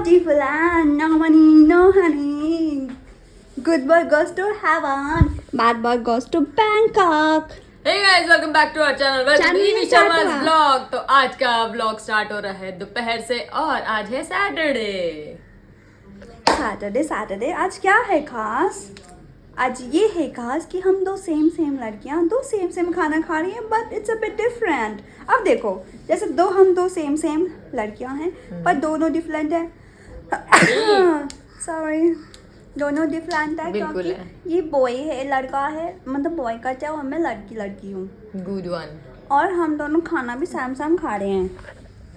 Different. No money, no honey. Good boy goes to heaven. Bad boy goes to Bangkok. Hey guys, welcome back to our channel. Welcome to Ivy Sharma's vlog. तो आज का vlog start हो रहा है दोपहर से और आज है सैटरडे। सैटरडे आज क्या है खास? आज ये है खास कि हम दो सेम लड़कियां दो सेम खाना खा रही हैं, but it's a bit different. अब देखो, जैसे हम दो सेम लड़कियां हैं पर दोनों डिफरेंट है। सॉरी, दोनों डिफरेंट है क्योंकि ये बॉय है, लड़का है, मतलब बॉय का चाहे और मैं लड़की हूँ। Good one. और हम दोनों खाना भी सेम खा रहे हैं,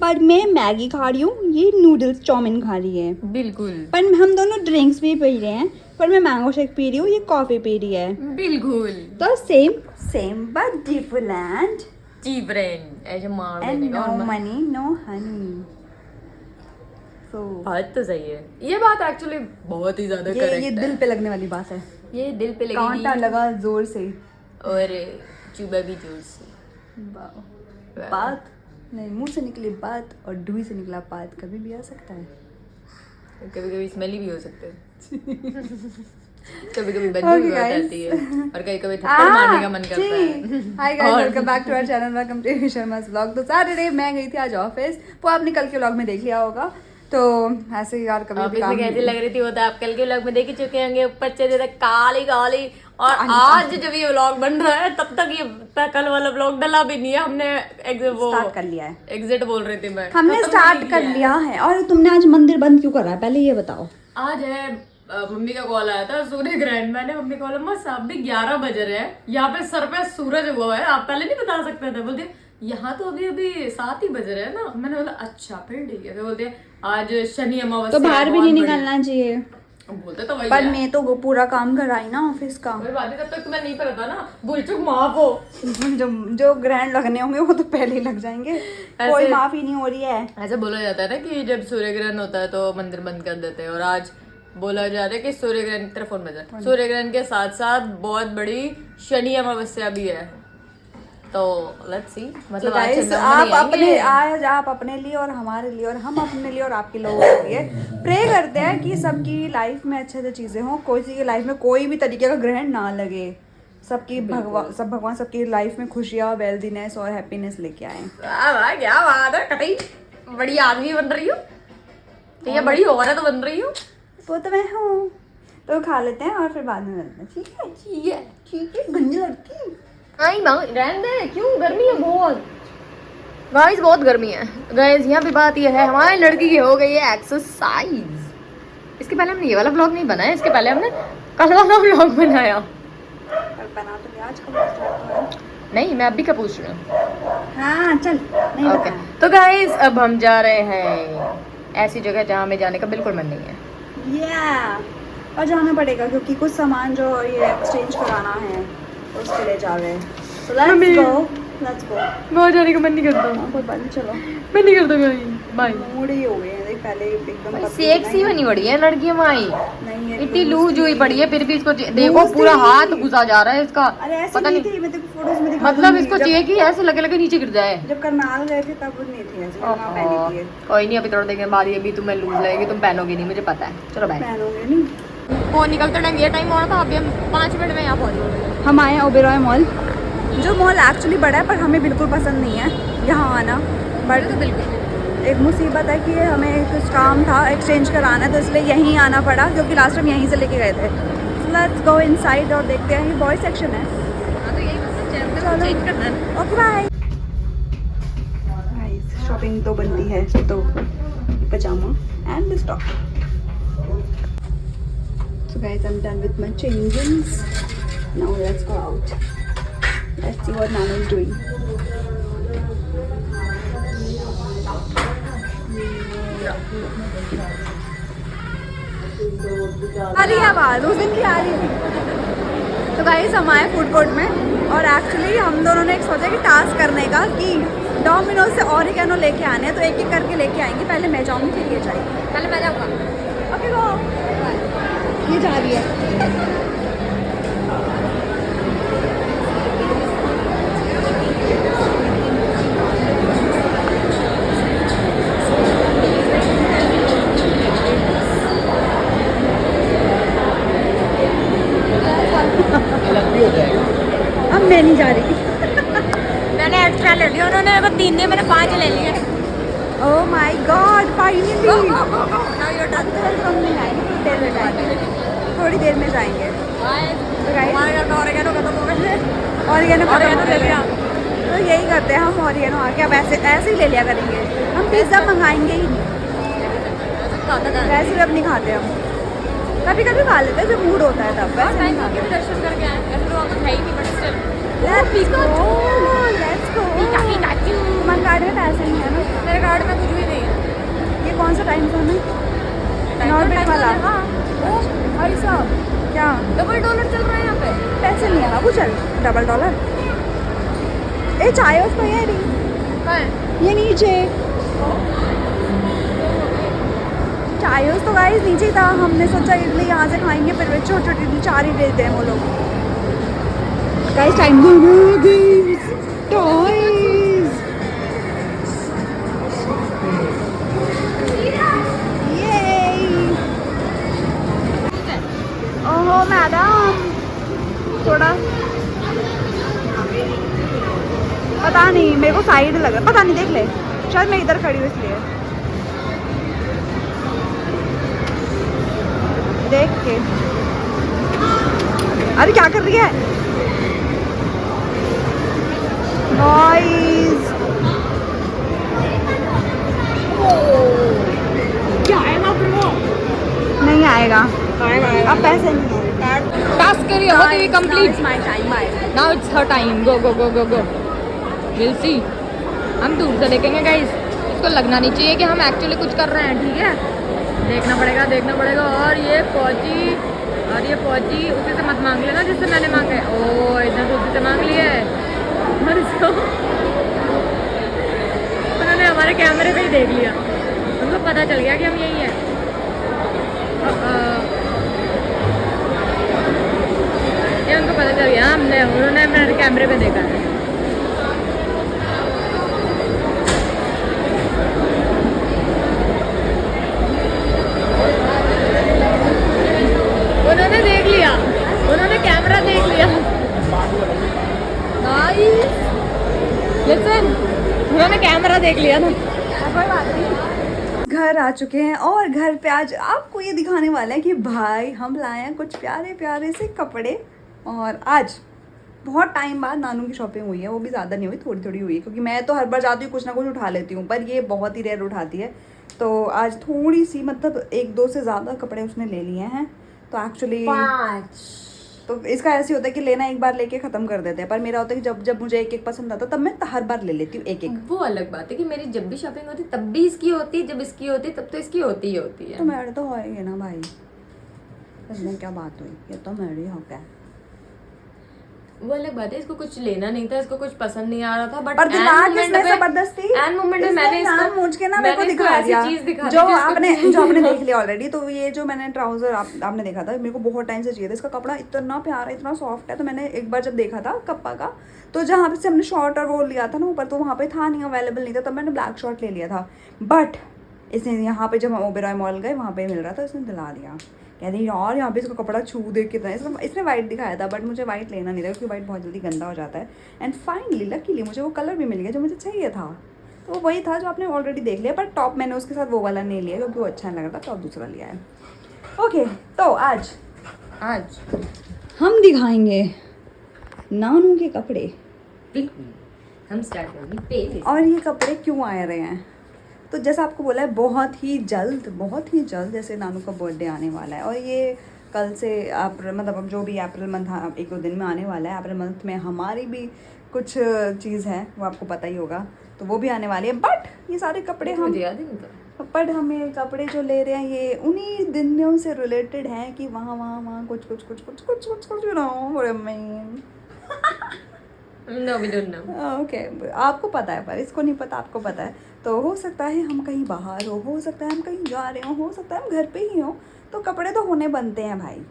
पर मैं मैगी खा रही हूँ, ये नूडल्स चाउमीन खा रही है। बिल्कुल। पर हम दोनों ड्रिंक्स भी पी रहे हैं, पर मैं मैंगो शेक पी रही हूँ, ये कॉफी पी रही है। बिल्कुल। तो सेम बट डिफरेंट। डिफरेंट ऐसे मार and no money no honey. बात तो सही है, ये बात एक्चुअली बहुत ही ज्यादा करेक्ट है। ये दिल पे लगने वाली बात है, ये दिल पे लगी, कांटा लगा जोर से और चुभा भी जोर से। बात नहीं, मुंह से निकली बात और डुई से निकला बात कभी भी आ सकता है। कभी कभी स्मेली भी हो सकते हैं। कभी कभी बदबू भी आती है और कभी कभी थप्पड़ मारने का मन करता है। Hi guys, welcome back to our channel, welcome to Evie शर्मा's व्लॉग। तो सैटरडे मैं गई थी आज ऑफिस, वो आपने कल के व्लॉग में देख लिया होगा। तो ऐसे यार कभी भी काम कैसी लग रही थी वो तो आप कल के व्लॉग में देख ही चुके होंगे। ऊपर से काली और आज जब ये व्लॉग बन रहा है तब तक ये कल वाला व्लॉग डला भी नहीं है। हमने वो स्टार्ट कर लिया है, एग्जिट बोल रही थी मैं, हमने स्टार्ट कर लिया है। और तुमने आज मंदिर बंद क्यों करा है, पहले ये बताओ। आज है मम्मी का कॉल आया था सूर्य ग्रहण। मैंने मम्मी को बोला मम्मा साहब भी 11 बज रहे हैं, यहाँ पे सर पे सूरज हुआ है, आप पहले नहीं बता सकते थे। बोलते यहाँ तो अभी 7 ही बज रहे हैं ना। मैंने बोला अच्छा फिर ठीक है। फिर बोलते आज शनि अमावस्या, तो बाहर भी नहीं निकलना चाहिए। बोलते तो वही पर है। मैं तो पूरा काम कराई ना ऑफिस का। वही बात है, तब तक मैं नहीं पता ना, भूल चुक माफ हो। जो ग्रहण लगने होंगे वो तो पहले ही लग जाएंगे, कोई माफी नहीं हो रही है। ऐसा बोला जाता है ना कि जब सूर्य ग्रहण होता है तो मंदिर बंद कर देते हैं। और आज बोला जा रहा है कि सूर्य ग्रहण, तेरा फोन बजा, सूर्य ग्रहण के साथ साथ बहुत बड़ी शनि अमावस्या भी है। तो लेट्स सी, मतलब आज आप अपने लिए और हमारे लिए और हम अपने लिए और आपके लोगों के लिए प्रे करते हैं कि सबकी लाइफ में अच्छे चीजें हों, किसी की लाइफ में कोई भी तरीके का ग्रहण ना लगे। भगवान सबकी लाइफ में खुशियाँ, वेल्दीनेस और हैप्पीनेस लेके आए। क्या बात है, कतई बड़ी आदमी बन रही हो, ये बड़ी औरत बन रही हो। वो तो मैं हूँ। तो खा लेते हैं और फिर बाद में मिलते हैं। ठीक है गंजी लड़की। रहने दे, क्यों, गर्मी है बहुत गाइस, बहुत गर्मी है गाइस। यहाँ पे बात ये है, हमारी लड़की की हो गई है एक्सरसाइज। इसके पहले हमने ये वाला व्लॉग नहीं बनाया, इसके पहले हमने कल वाला व्लॉग बनाया। बना तो आज का नहीं, मैं अभी का पूछ रही हूँ। हाँ चल, नहीं ओके। तो गाइस अब हम जा रहे हैं ऐसी जगह जहाँ हमें जाने का बिल्कुल मन नहीं है। और जाना पड़ेगा क्योंकि कुछ सामान जो ये एक्सचेंज कराना है उसके लिए जा रहे हैं। So let's go। वहाँ जाने का मन नहीं करता। कोई बात नहीं, चलो। मैं नहीं करता बाय। मूड ही हो गए हैं, देख पहले एकदम सेक्सी बनी पड़ी है लड़की हमारी, नहीं है इतनी लूज हुई पड़ी है, फिर भी इसको देखो पूरा हाथ घुसा जा रहा है इसका। अरे ऐसे पता नहीं थी, मैं तेरे को फोटोज में दिखा मतलब इसको चाहिए कि ऐसे लगे नीचे गिर जाए। जब करनाल गए थे तब नहीं थी ऐसे, ना पहनी थी। कोई नहीं, अभी थोड़ा देर बाद ये भी तुम्हें लूज लगेगी, तुम पहनोगे नहीं, मुझे पता है। चलो बाय। पहनोगे नहीं, वो निकलते टाइम ये टाइम हो रहा था, अभी हम 5 मिनट में यहाँ पहुँचे। हम आए ओबेरॉय मॉल, जो मॉल एक्चुअली बड़ा है पर हमें बिल्कुल पसंद नहीं है यहाँ आना। बट तो बिल्कुल एक मुसीबत है कि हमें कुछ काम था एक्सचेंज कराना, तो इसलिए यहीं आना पड़ा क्योंकि लास्ट टाइम यहीं से लेके गए थे। लेट्स गो इनसाइड और देखते हैं, ये बॉय सेक्शन है। Okay bye. शॉपिंग तो बनती है, तो pyjama and this top. So guys, I'm done with my changes. Now let's go out. Let's see what Nano is doing. आ रही आवाज़, उस दिन की आ रही थी। तो गाइस हम आए फूड कोर्ट में और एक्चुअली हम दोनों ने एक सोचा कि टास्क करने का कि डोमिनोज से ऑरिगेनो लेके आने हैं, तो एक एक करके लेके आएंगे। पहले मैं जाऊँगी फिर ये जाएगी। पहले मैं जाऊँगा। Okay go. ये जा रही है। क्या ले लिया उन्होंने, मेरे को 3 दिए, मैंने 5 ले लिए। Oh my God finally Now you're done. हम नहीं आएंगे, थोड़ी देर में जाएंगे, थोड़ी देर में जाएंगे। हमारे घर का ऑर्गेनो खत्म हो गए। ऑरिगेनो ऑर्गेनो ले लिया। तो यही करते हैं हम, ऑरिगेनो आके अब ऐसे ऐसे ही ले लिया करेंगे हम, पिज्ज़ा मंगाएंगे ही नहीं, वैसे भी अब नहीं खाते हम, कभी कभी खा लेते हैं जब मूड होता है तब, वैसे नहीं खाते। दर्शन करके आए, ऐसे तो वहाँ कुछ है ही नहीं, बट स्टिल लेट्स गो मन कार्ड में पैसे नहीं है ना, मेरे कार्ड में कुछ भी नहीं है। ये कौन सा टाइम जोन है? नॉर्मल वाला। हाँ। ओ भाई साहब, क्या $1 चल रहा है यहाँ पे। पैसे नहीं है बाबू, चल $1। ए चाय उसको ये नहीं, कहाँ है? ये नीचे चाय तो गाइस नीचे ही था, हमने सोचा इडली यहाँ से खाएंगे, फिर छोटी छोटी इडली 4 ही देते हैं वो लोग। गाइस टाइम टॉयज, ओहो मैडम, थोड़ा पता नहीं, मेरे को साइड लग रहा, पता नहीं, देख ले, शायद मैं इधर खड़ी हूँ इसलिए, देख के। अरे क्या कर रही है गाइस? क्या आएगा फिर वो? नहीं आएगा, अब पैसे नहीं है। टास्क करिए, होती हुई complete. My time, bye. Now it's her time, go go go go go. Will see, हम दूर से देखेंगे गाइस, इसको लगना नहीं चाहिए कि हम एक्चुअली कुछ कर रहे हैं, ठीक है? देखना पड़ेगा, देखना पड़ेगा। और ये फौजी उसी से मत मांग लेना जिससे मैंने मांगे। ओ इधर तो उसी से मांग लिए, और इसको उन्होंने हमारे कैमरे पे ही देख लिया, उनको पता चल गया कि हम यही हैं। ये उनको पता चल गया, उन्होंने मेरे कैमरे पे देखा है। उन्होंने देख लिया, उन्होंने कैमरा देख लिया। लिसन, उन्होंने कैमरा देख लिया था। कोई बात नहीं। घर आ चुके हैं और घर पे आज आपको ये दिखाने वाले हैं कि भाई हम लाए हैं कुछ प्यारे प्यारे से कपड़े। और आज बहुत टाइम बाद नानू की शॉपिंग हुई है, वो भी ज़्यादा नहीं हुई, थोड़ी थोड़ी हुई है, क्योंकि मैं तो हर बार जाती हूँ कुछ ना कुछ उठा लेती हूँ, पर ये बहुत ही रेयर उठाती है। तो आज थोड़ी सी, मतलब 1-2 से ज़्यादा कपड़े उसने ले लिए हैं। तो एक्चुअली 5 तो इसका ऐसे होता है कि लेना एक बार लेके ख़त्म कर देते हैं, पर मेरा होता है कि जब जब मुझे एक एक पसंद आता तब मैं हर बार ले लेती हूँ एक एक। वो अलग बात है कि मेरी जब भी शॉपिंग होती तब भी इसकी होती है, जब इसकी होती तब तो इसकी होती ही होती है। तो मेरे तो होएंगे ना भाई, इसमें क्या बात हुई, ये तो मेरी हक है। वो अलग बात है, इसको कुछ लेना नहीं था, इसको कुछ पसंद नहीं आ रहा था, बट और दिला किसने जबरदस्ती, एंड मोमेंट में मैंने इसको मुझ के ना मेरे को मैंने इसको दिखा ऐसी दिया चीज दिखा दी जो जिसको आपने देख लिया ऑलरेडी। तो ये जो मैंने ट्राउजर आपने देखा था, मेरे को बहुत टाइम से चाहिए था, इसका कपड़ा इतना प्यारा इतना सॉफ्ट है। तो मैंने एक बार जब देखा था कप्पा का, तो जहाँ पे से हमने शॉर्ट और वो लिया था ना ऊपर, तो वहाँ पे था नहीं, अवेलेबल नहीं था, तब मैंने ब्लैक शॉर्ट ले लिया था। बट इसने यहाँ पे जब हम ओबेरॉय मॉल गए वहाँ पे मिल रहा था, इसने दिला दिया, कह रही यार यहाँ पे इसका कपड़ा छू देख कितना है। इसने वाइट दिखाया था, बट मुझे वाइट लेना नहीं था क्योंकि वाइट बहुत जल्दी गंदा हो जाता है। एंड फाइनली लकीली मुझे वो कलर भी मिल गया जो मुझे चाहिए था। तो वो वही था जो आपने ऑलरेडी देख लिया, पर टॉप मैंने उसके साथ वो वाला नहीं लिया क्योंकि वो अच्छा नहीं लग रहा था, टॉप दूसरा लिया है। ओके, तो आज हम दिखाएंगे नानू के कपड़े, हम स्टार्ट करेंगे पहले। और ये कपड़े क्यों आ रहे हैं। तो जैसा आपको बोला है बहुत ही जल्द जैसे नानू का बर्थडे आने वाला है, और ये कल से अप्रैल, मतलब अब जो भी अप्रैल मंथ 1-2 दिन में आने वाला है। अप्रैल मंथ में हमारी भी कुछ चीज़ है, वो आपको पता ही होगा, तो वो भी आने वाली है। बट ये सारे कपड़े हम याद ही नहीं था। बट हमें कपड़े जो ले रहे हैं ये उन्हीं दिनों से रिलेटेड हैं कि वहाँ कुछ No, we don't know. Okay, आपको पता है पर इसको नहीं पता, आपको पता है। तो हो सकता है हम कहीं बाहर हो सकता है हम कहीं जा रहे हो सकता है हम घर पे ही हो, तो कपड़े तो होने बनते हैं भाई।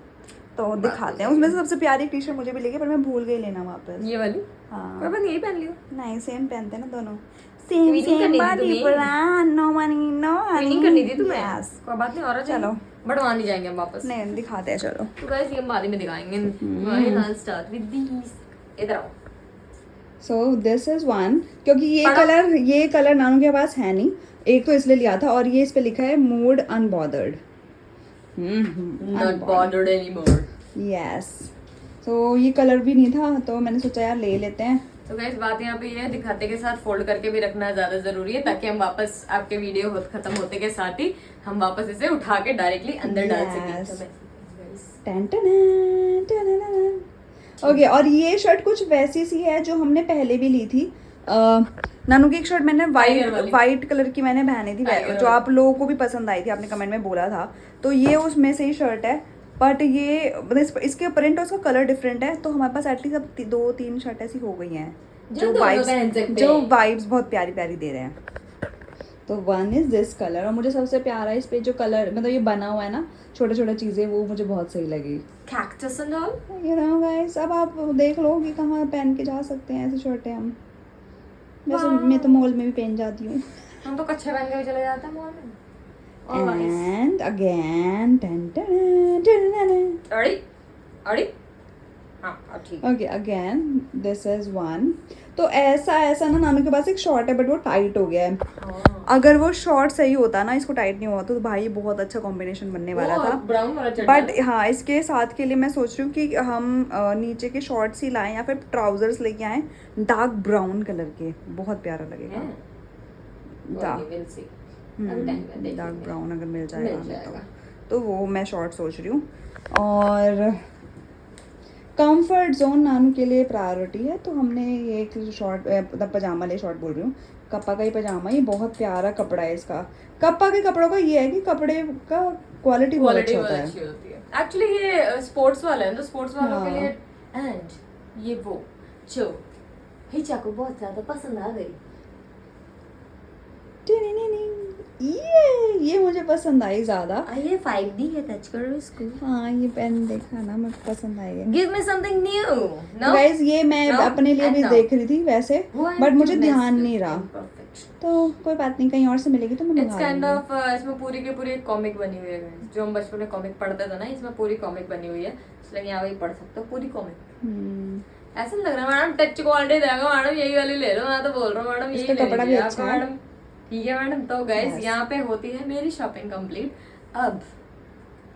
तो दिखाते हैं, उसमें से सबसे प्यारी टी शर्ट मुझे भी लगी, पर मैं भूल गई लेना वापस। ये वाली? हाँ, कोई बात नहीं, यही पहन लियो। नहीं सेम पहनते हैं ना दोनों, Twinning सेम करनी थी बॉडी तुम्हें। Brand, no money no twinning करनी थी तुम्हें। Yes. कोई बात नहीं, और चलो। बट वहाँ नहीं जाएंगे हम वापस। नहीं दिखाते हैं, चलो। तो गाइस ये हम बाद में दिखाएंगे। I'll start with these. इधर आओ। सो दिस इज वन, क्योंकि ये कलर नानू के पास है नहीं, एक तो इसलिए लिया था, और ये इस पे लिखा है mood unbothered. Not bothered anymore. Yes, तो ये कलर भी नहीं था, तो मैंने सोचा यार ले लेते हैं। तो गाइस बात यहाँ पे ये है, दिखाते के साथ फोल्ड करके भी रखना ज्यादा जरूरी है, ताकि हम वापस आपके वीडियो खत्म होते के साथ ही हम वापस इसे उठा के डायरेक्टली अंदर डाल Yes. सकें। ओके, और ये शर्ट कुछ वैसी सी है जो हमने पहले भी ली थी। नानू की एक शर्ट मैंने Tiger वाली। वाइट कलर की मैंने पहनी थी, Tiger जो वाली। आप लोगों को भी पसंद आई थी, आपने कमेंट में बोला था। तो ये उसमें से ही शर्ट है, बट ये मतलब इसके प्रिंट और उसका कलर डिफरेंट है, तो हमारे पास एटलीस्ट अब 2-3 शर्ट ऐसी हो गई हैं जो दोनों पहन सकते हैं। जो वाइब्स बहुत प्यारी प्यारी दे रहे हैं। तो वन इज दिस कलर, और मुझे सबसे प्यारा इस पे जो कलर मतलब ये बना हुआ है ना, छोटे छोटे चीजें, वो मुझे बहुत सही लगी। Cactus and all? You know guys, अब आप देख लो कि कहाँ पहन के जा सकते हैं ऐसी शर्टें हम। वैसे मैं तो मॉल में भी पहन जाती हूँ। हम तो कच्छे पहन के भी चले जाते हैं मॉल में। एंड अगेन अड़ी अड़ी हाँ अब ठीक। Okay, again this is one. तो ऐसा ना नानू के पास एक शॉर्ट है, बट वो टाइट हो गया है। अगर वो शॉर्ट सही होता ना, इसको टाइट नहीं हुआ तो भाई बहुत अच्छा कॉम्बिनेशन बनने वाला था। ब्राउन वाला चड्डा। बट हाँ, इसके साथ के लिए मैं सोच रही हूँ कि हम नीचे के शॉर्ट्स ही लाएं या फिर ट्राउजर्स लेके आए डार्क ब्राउन कलर के, बहुत प्यारा लगेगा। डार्क ब्राउन अगर मिल जाएगा हमें तो वो मैं शॉर्ट सोच रही हूँ। और कंफर्ट जोन नानू के लिए प्रायोरिटी है, तो हमने ये एक शॉर्ट मतलब पजामा ले, शॉर्ट बोल रही हूँ, कप्पा का ही पजामा। ये बहुत प्यारा कपड़ा है इसका। कप्पा के कपड़ों का ये है कि कपड़े का क्वालिटी बहुत अच्छा होता है। एक्चुअली ये स्पोर्ट्स वाला है, तो स्पोर्ट्स वालों के लिए। एंड ये वो जो हिचा को बहुत ज्यादा पसंद आ गई। ये मुझे पसंद आई ज्यादा। ये 5D है, टच करो इसको। हाँ, ये पेन देखा ना, मुझे पसंद आई है। Give me something new. No guys, ये मैं No? अपने लिए And भी no. देख रही थी वैसे, बट मुझे ध्यान नहीं रहा, Perfection. तो कोई बात नहीं, कहीं और से मिलेगी तो मैं It's मंगा kind लूंगी। of इसमें पूरी की पूरी एक कॉमिक बनी हुई है guys। जो हम बचपन में कॉमिक पढ़ते थे ना, इसमें पूरी कॉमिक बनी हुई है, इसलिए यहाँ वही पढ़ सकते हो पूरी कॉमिक। ऐसा नहीं लग रहा मैडम टच क्वालिटी देगा, मैडम यही वाली ले लो। मैं तो बोल रहा हूँ मैडम इसका यही कपड़ा भी अच्छा है। मैडम। ठीक है मैडम। तो गाइस यहाँ पे होती है मेरी शॉपिंग कंप्लीट। अब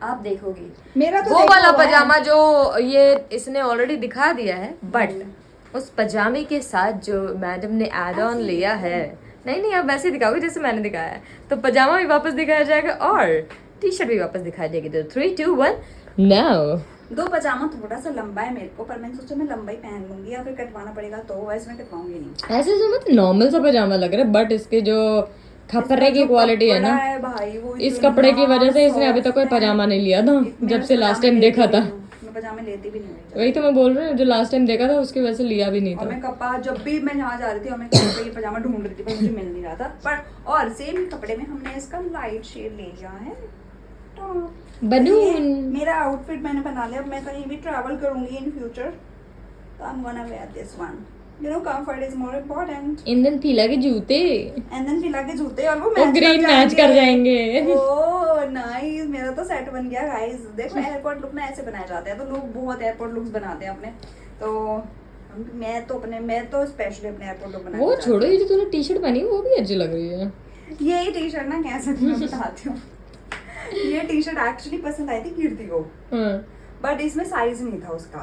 आप देखोगी मेरा तो वो देखा वाला हुआ है। पजामा जो ये इसने ऑलरेडी दिखा दिया है, बट उस पजामे के साथ जो मैडम ने एड ऑन लिया है, नहीं आप वैसे दिखाओगे जैसे मैंने दिखाया है, तो पजामा भी वापस दिखाया जाएगा और टी शर्ट भी वापस दिखाई देगी। तो 3, 2, 1 नाउ। दो पजामा थोड़ा सा लंबा है मेरे को, पर मैंने सोचा मैं लंबा ही पहन लूंगी, या फिर कटवाना पड़ेगा तो वैसे मैं कटवाऊंगी नहीं। ऐसे जो मतलब नॉर्मल सा पजामा लग रहा है, बट इसके जो कपड़े की क्वालिटी है ना, भाई, वो इस कपड़े की वजह से इसने अभी तक कोई पजामा नहीं लिया था, जब से लास्ट टाइम देखा था। मैं पजामे लेती भी नहीं हूँ। वही तो मैं बोल रही हूँ, जो लास्ट टाइम देखा था उसकी वजह से लिया भी नहीं और था। मैं कपड़ा जब भी मैं यहाँ जा रही थी और मैं कहीं पे ये पजामा ढूंढ रही थी, पर मुझे मिल नहीं रहा था। पर और सेम कपड़े में हमने इसका लाइट शेड ले लिया है। तो बलून मेरा आउटफिट मैंने बना लिया। अब मैं कहीं भी ट्रैवल करूंगी इन फ्यूचर, तो I am gonna wear this one. You know, comfort is more important. इंदन पीला के जूते एंड देन फिला के जूते, और वो ग्रीन मैच कर जाएंगे। ओह नाइस, मेरा तो सेट बन गया गाइस। देखो एयरपोर्ट लुक में ऐसे बनाए जाते हैं, तो लोग बहुत एयरपोर्ट लुक्स बनाते हैं अपने। तो मैं तो स्पेशली अपने एयरपोर्ट लुक बनाना वो छोड़ो, ये जो तूने टी शर्ट पहनी है वो भी अच्छी लग रही है। यही टी शर्ट ना कैसे थी मैं बताती हूँ। ये टी शर्ट एक्चुअली पसंद आई थी कीर्ति को, बट इसमें साइज नहीं था उसका।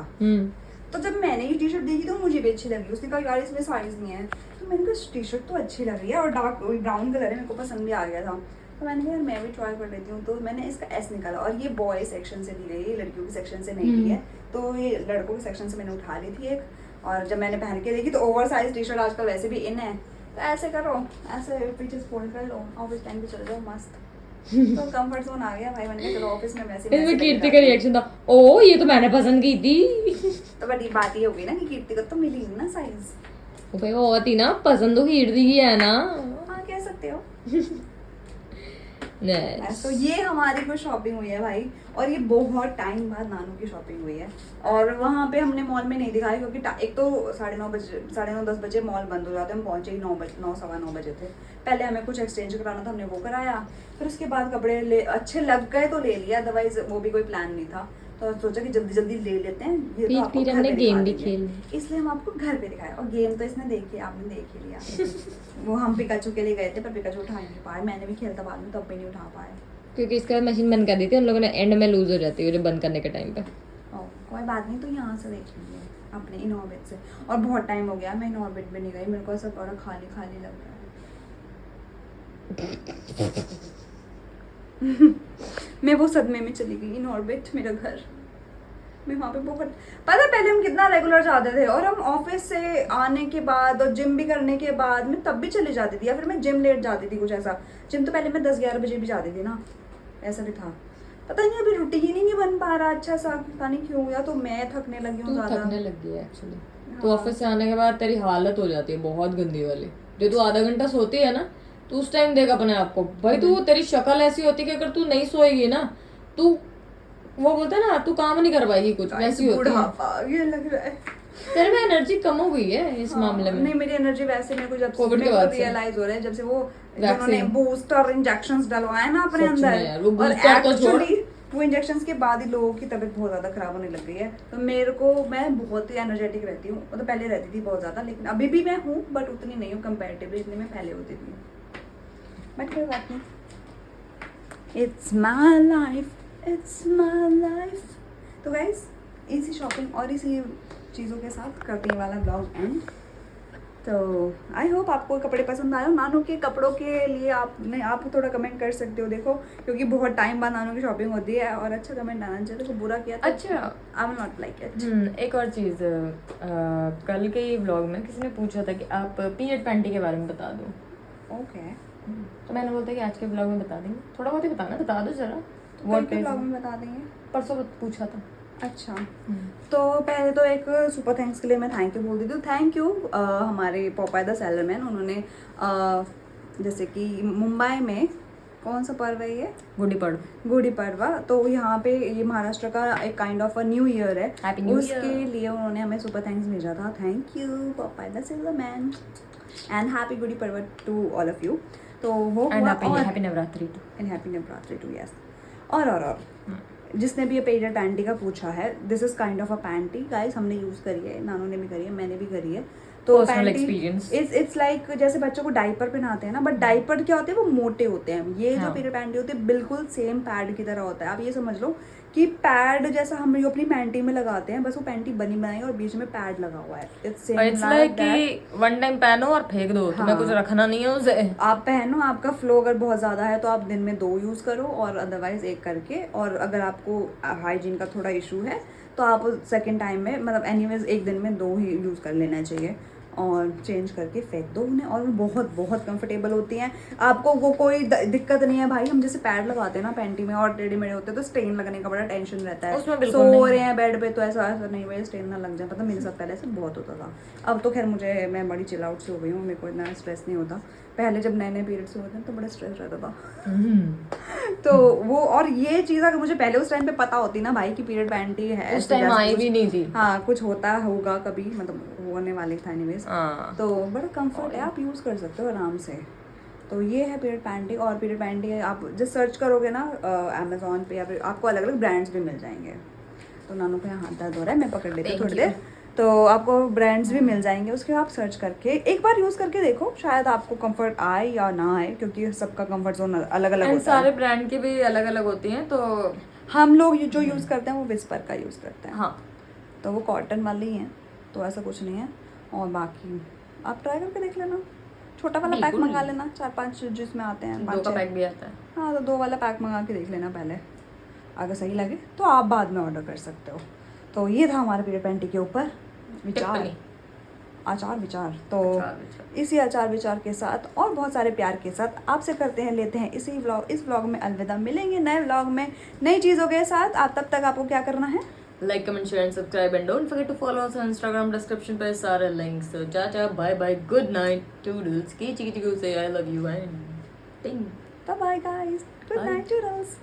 तो जब मैंने ये टी शर्ट देखी तो मुझे भी अच्छी लगी। उसने कहा यार इसमें साइज नहीं है, तो मैंने कहा टी शर्ट तो अच्छी लग रही है, और डार्क ब्राउन कलर है, मेरे को पसंद भी आ गया था। तो मैंने कहा यार मैं भी ट्राई कर लेती हूँ। तो मैंने इसका एस निकाला, और ये बॉय सेक्शन से ली गई है, लड़कियों के सेक्शन से नहीं ली है। तो ये लड़कों के सेक्शन से मैंने उठा ली थी एक, और जब मैंने पहन के देखी तो ओवर साइज टी शर्ट आजकल वैसे भी इन है, तो ऐसे करो, ऐसे पीछे फोल्ड कर लो, ऑफिस टाइम पे चले जाओ मस्त। तो कंफर्ट जोन आ गया भाई, मैंने कहा चलो ऑफिस में वैसे इसमें कीर्ति का रिएक्शन था, ओ ये तो मैंने पसंद की थी। तो बड़ी बात ये हो गई ना कि कीर्ति को तो मिली नहीं ना साइज। ओ भाई वो होती ना, पसंद तो कीर्ति की है ना। हाँ, कह सकते हो। Nice. तो ये हमारी कुछ शॉपिंग हुई है भाई, और ये बहुत टाइम बाद नानू की शॉपिंग हुई है। और वहाँ पे हमने मॉल में नहीं दिखाया, क्योंकि एक तो 9:30 बजे मॉल बंद हो जाते हैं। हम पहुंचे ही 9 सवा 9 बजे थे। पहले हमें कुछ एक्सचेंज कराना था, हमने वो कराया, फिर उसके बाद कपड़े अच्छे लग गए तो ले लिया, अदरवाइज वो भी कोई प्लान नहीं था। तो सोचा कि जल्दी जल्दी ले लेते हैं, ये तो आपको फिर घर हमने पे गेम दिखा भी देंगे। खेल इसलिए हम आपको घर पे दिखाया, और गेम तो इसने देखी, आपने देख ही लिया। वो हम पिकाचू के लिए गए थे, पर पिकाचू उठा ही नहीं पाए, मैंने भी खेलता बाद में तब भी नहीं उठा पाए। क्योंकि इसका मशीन बंद कर दी थी उन लोगों ने, एंड में लूज हो जाती है जब बंद करने के टाइम पे। कोई बात नहीं, तो यहाँ से देख लीजिए अपने इन ऑर्बिट से। और बहुत टाइम हो गया मैं इन ऑर्बिट में नहीं गई, मेरे को ऐसा बड़ा खाली खाली लग रहा है। मैं वो सदमे में चली गई, इन ऑर्बिट मेरा घर। मैं वहाँ पे बहुत, पता है पहले हम कितना रेगुलर जाते थे, और हम ऑफिस से आने के बाद और जिम भी करने के बाद मैं तब भी चली जाती थी, या फिर मैं जिम लेट जाती थी कुछ ऐसा। जिम तो पहले मैं 10-11 बजे भी जाती थी ना, ऐसा भी था। पता नहीं अभी रूटीन ही नहीं बन पा रहा अच्छा सा, पता नहीं क्यों, या तो मैं थकने लगी हूँ तू ज़्यादा। थकने लग गई है एक्चुअली। तो ऑफिस से आने के बाद तेरी हालत हो जाती है बहुत गंदी वाली। जो तू आधा घंटा सोती है ना, तू उस टाइम देख अपने आप को भाई, तू तेरी शक्ल ऐसी होती है कि अगर तू नहीं सोएगी ना, तू वो बोलते हैं ना, तू काम नहीं कर पाएगी, कुछ वैसी होती है। बुढ़ापा ये लग रहा है। तेरे में एनर्जी कम हो गई है इस मामले में। नहीं, मेरी एनर्जी वैसे मेरे को जब कोविड के मेरे बाद को से। रियलाइज हो रहा है, जब से वो Vaccine। जिन्होंने बूस्टर इंजेक्शंस डलवाए ना अपने सच में यार, वो अंदर, और booster तो छोड़। एक्चुअली वो इंजेक्शंस के बाद ही लोगों की तबीयत बहुत ज्यादा खराब होने लग गई है। तो मेरे को, मैं बहुत ही एनर्जेटिक रहती हूँ, मतलब पहले रहती थी बहुत ज्यादा, लेकिन अभी भी मैं हूँ, बट उतनी नहीं हूँ कंपेरेटिवली जितनी मैं पहले होती थी। बट कोई बात नहीं, it's my life, it's my life. तो गाइस, इसी शॉपिंग और इसी चीज़ों के साथ करते हैं वाला ब्लॉग एंड। तो आई होप आपको कपड़े पसंद आए हो। नानू के कपड़ों के लिए आप थोड़ा कमेंट कर सकते हो, देखो क्योंकि बहुत टाइम बाद नानू की शॉपिंग होती है, और अच्छा कमेंट आना चाहिए। देखो बुरा किया तो अच्छा। I will not like it. एक और चीज, कल के ही व्लॉग में किसी ने पूछा था कि आप पीरियड पैंटी के बारे में बता दो। ओके, तो मैंने बोलता कि आज के व्लॉग में बता देंगे, थोड़ा बहुत ही बताना, बता दो जरा। कल के ब्लॉग में बता देंगे। परसों पूछा था। अच्छा, तो पहले तो एक सुपर थैंक्स के लिए मैं थैंक यू बोल देती हूँ। थैंक यू हमारे पोपाय द सेलरमैन, उन्होंने जैसे कि मुंबई में कौन सा पर्व है ये, गुड़ी पड़वा, तो यहाँ पे ये महाराष्ट्र का एक kind of a new year है, Happy New उसके Year। लिए उन्होंने हमें सुपर थैंक्स भेजा था। Thank you Popeye the sailorman, and happy Gudi Padwa to all of you. तो वो एंड हुआ, happy Navratri too. And happy Navratri too, yes. और जिसने भी ये पीरियड पैंटी का पूछा है, this is kind of a panty guys, हमने यूज करी है, नानू ने भी करी है, मैंने भी करी है। तो Personal experience। इट्स लाइक जैसे बच्चों को डाइपर पहनाते हैं ना, बट डाइपर क्या होते हैं, वो मोटे होते हैं। ये जो हाँ। पीरियड पैंटी होती है बिल्कुल सेम पैड की तरह होता है। आप ये समझ लो कि पैड जैसा हम जो अपनी पैंटी में लगाते हैं, बस वो पैंटी बनी बनाई और बीच में पैड लगा हुआ है। इट्स लाइक कि वन टाइम पहनो और फेंक दो, तुम्हें कुछ रखना नहीं है उसे। आप पहनो, आपका फ्लो अगर बहुत ज़्यादा है तो आप दिन में 2 यूज़ करो, और अदरवाइज 1 करके। और अगर आपको हाइजीन का थोड़ा इशू है तो आप सेकंड टाइम में, मतलब एनीवेज 1 दिन में 2 ही यूज़ कर लेना चाहिए, और चेंज करके फेंक दो उन्हें। और बहुत बहुत कंफर्टेबल होती हैं, आपको वो कोई दिक्कत नहीं है भाई। हम जैसे पैड लगाते हैं ना पैंटी में और टेढ़े मेढ़े होते हैं, तो स्टेन लगने का बड़ा टेंशन रहता है। उसमें बिल्कुल सो रहे हैं बेड पे तो ऐसा नहीं भाई स्टेन ना लग जाए, पता मेरे साथ पहले ऐसे बहुत होता था। अब तो खैर मैं बड़ी चिल आउट से हो गई हूँ, मेरे को इतना स्ट्रेस नहीं होता। पहले जब नए पीरियड्स होते हैं तो बड़ा स्ट्रेस रहता था। तो वो, और ये चीज़ अगर मुझे पहले उस टाइम पे पता होती ना भाई कि पीरियड पैंटी है, उस टाइम आई भी नहीं थी। हाँ, कुछ होता होगा कभी, मतलब होने वाले था एनीवेज, तो बड़ा कंफर्ट है, आप यूज़ कर सकते हो आराम से। तो ये है पीरियड पैंटी। और पीरियड पैंटी आप जब सर्च करोगे ना अमेजोन पे, या फिर आपको अलग अलग ब्रांड्स भी मिल जाएंगे। तो नानू का यहाँ हाथ दर्द हो रहा है, मैं पकड़ लेती हूँ थोड़ी देर। तो आपको ब्रांड्स भी मिल जाएंगे, उसके आप सर्च करके एक बार यूज़ करके देखो, शायद आपको कंफर्ट आए या ना आए, क्योंकि सबका कंफर्ट जोन अलग अलग होता है। सारे ब्रांड की भी अलग अलग होती हैं। तो हम लोग जो यूज़ करते हैं वो विस्पर का यूज़ करते हैं। हाँ, तो वो कॉटन वाली हैं, तो ऐसा कुछ नहीं है। और बाकी आप ट्राई करके देख लेना, छोटा वाला पैक मंगा लेना, 4-5 जिसमें आते हैं, 2 का पैक भी आता है। हाँ, तो 2 वाला पैक मंगा के देख लेना पहले, अगर सही लगे तो आप बाद में ऑर्डर कर सकते हो। तो ये था हमारे पीरियड पैंटी के ऊपर आचार विचार। तो इसी आचार विचार के साथ और बहुत सारे प्यार के साथ आपसे लेते हैं इस व्लॉग में अलविदा। मिलेंगे नए व्लॉग में नई चीज़ों के साथ। आप तब तक आपको क्या करना है, like comment share and subscribe and don't forget to follow us on Instagram, description पे सारे लिंक्स। तो चाचा bye bye, good night, toodles, की चिकी चिकी से आई लव यू एंड टिंग, bye bye guys, good night toodles.